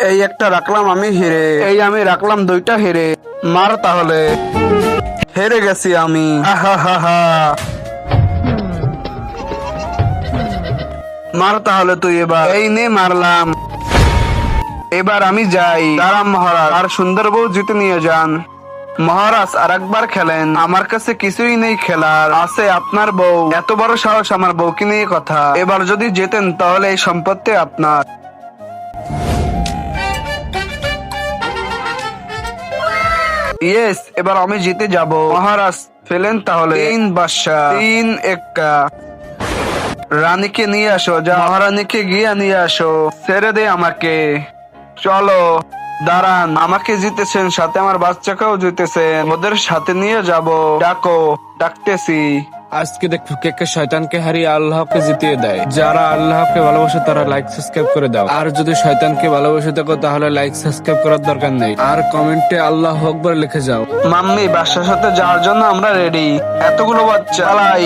এই একটা রাখলাম আমি হেরে, এই আমি রাখলাম দুইটা হেরে। মার তাহলে। হেরে গেছি আমি। আহা হা হা। মার তাহলে তুই এবার। এই নে মারলাম। এবার আমি যাই। দাঁড়ান মহারাজ, আর সুন্দর বউ জিতে নিয়ে যান। মহারাজ আর একবার খেলেন, আমার কাছে কিছুই নেই খেলার, আছে আপনার বউ। এত বড় সাহস আমার বউকে নিয়ে কথা। এবার যদি জেতেন তাহলে এই সম্পত্তি আপনার। ইয়েস, এবার আমি জিতে যাব। মহারাজ ফেলেন তাহলে। তিন বাদশা, তিন এক্কা। রানীকে নিয়ে আসো, যা মহারানীকে গিয়ে নিয়ে আসো। ছেড়ে দে আমাকে। চলো। দাঁড়ান, আমাকে জিতেছেন, সাথে আমার বাচ্চাকেও জিতেছেন, ওদের সাথে নিয়ে যাব। ডাকো। ডাকতেছি। আজকে দেখো কে কে শয়তানকে হারিয়ে আল্লাহকে জিতিয়ে দেয়। যারা আল্লাহকে ভালোবাসে তারা লাইক সাবস্ক্রাইব করে দাও। আর যদি শয়তানকে ভালোবাসে থাকো তাহলে লাইক সাবস্ক্রাইব করার দরকার নেই, আর কমেন্টে আল্লাহ আকবার লিখে যাও। মাম্মি, বাদশার সাথে যাওয়ার জন্য আমরা রেডি। এতগুলো বাচ্চা পালাই।